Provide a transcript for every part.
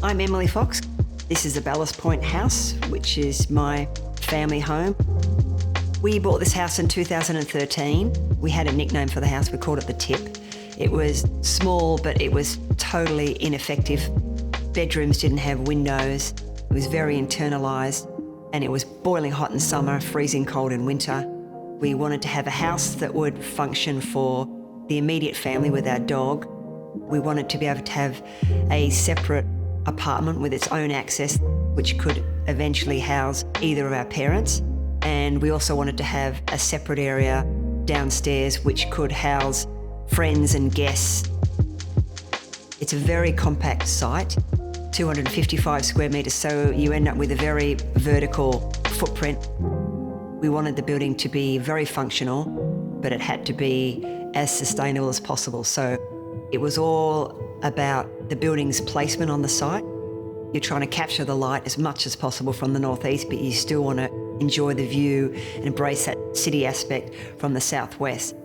I'm Emili Fox. This is the Ballast Point House, which is my family home. We bought this house in 2013. We had a nickname for the house. We called it the Tip. It was small, but it was totally ineffective. Bedrooms didn't have windows. It was very internalised, and it was boiling hot in summer, freezing cold in winter. We wanted to have a house that would function for the immediate family with our dog. We wanted to be able to have a separate apartment with its own access, which could eventually house either of our parents. And we also wanted to have a separate area downstairs which could house friends and guests. It's a very compact site, 255 square metres, so you end up with a very vertical footprint. We wanted the building to be very functional, but it had to be as sustainable as possible. So it was all about the building's placement on the site. You're trying to capture the light as much as possible from the northeast, but you still want to enjoy the view and embrace that city aspect from the southwest.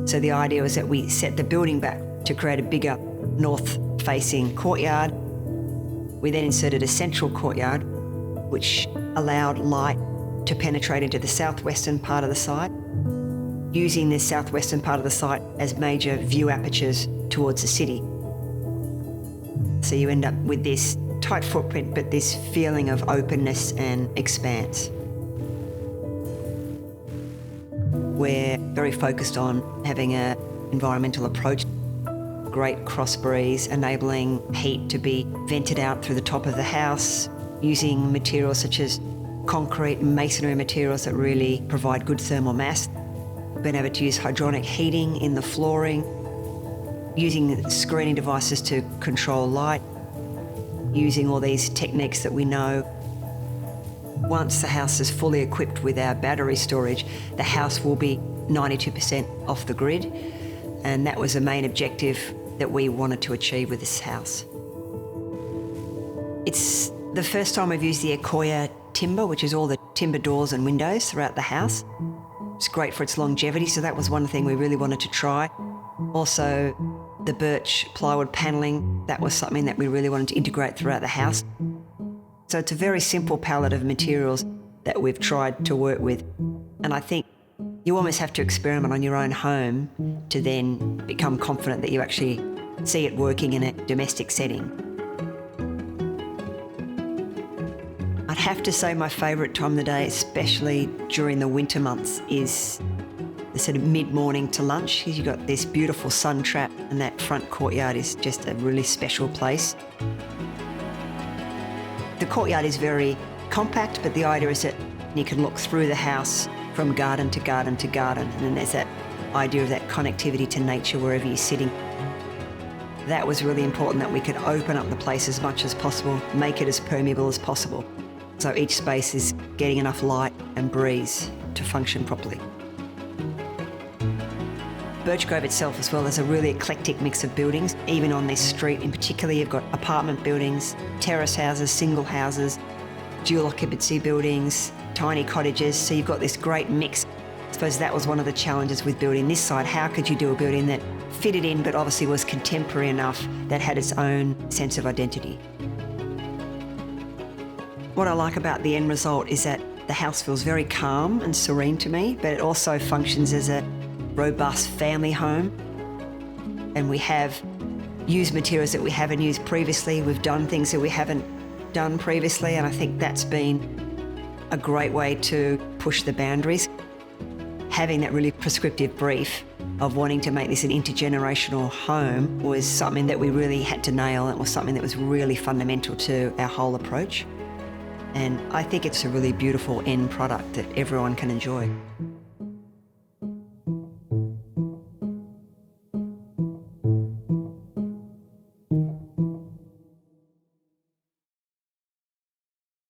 So the idea was that we set the building back to create a bigger north-facing courtyard. We then inserted a central courtyard, which allowed light to penetrate into the southwestern part of the site, using this southwestern part of the site as major view apertures towards the city. So you end up with this tight footprint, but this feeling of openness and expanse. We're very focused on having an environmental approach. Great cross breeze, enabling heat to be vented out through the top of the house, using materials such as concrete and masonry materials that really provide good thermal mass. Been able to use hydronic heating in the flooring, using screening devices to control light, using all these techniques that we know. Once the house is fully equipped with our battery storage, the house will be 92% off the grid, and that was the main objective that we wanted to achieve with this house. It's the first time I've used the Accoya timber, which is all the timber doors and windows throughout the house. It's great for its longevity, so that was one thing we really wanted to try. Also, the birch plywood panelling, that was something that we really wanted to integrate throughout the house. So it's a very simple palette of materials that we've tried to work with. And I think you almost have to experiment on your own home to then become confident that you actually see it working in a domestic setting. I'd have to say my favourite time of the day, especially during the winter months, is the sort of mid-morning to lunch. You've got this beautiful sun trap, and that front courtyard is just a really special place. The courtyard is very compact, but the idea is that you can look through the house from garden to garden to garden, and then there's that idea of that connectivity to nature wherever you're sitting. That was really important, that we could open up the place as much as possible, make it as permeable as possible, so each space is getting enough light and breeze to function properly. Birch Grove itself as well is a really eclectic mix of buildings. Even on this street in particular, you've got apartment buildings, terrace houses, single houses, dual occupancy buildings, tiny cottages, so you've got this great mix. I suppose that was one of the challenges with building this side. How could you do a building that fitted in but obviously was contemporary enough, that had its own sense of identity? What I like about the end result is that the house feels very calm and serene to me, but it also functions as a robust family home. And we have used materials that we haven't used previously. We've done things that we haven't done previously, and I think that's been a great way to push the boundaries. Having that really prescriptive brief of wanting to make this an intergenerational home was something that we really had to nail. It was something that was really fundamental to our whole approach. And I think it's a really beautiful end product that everyone can enjoy.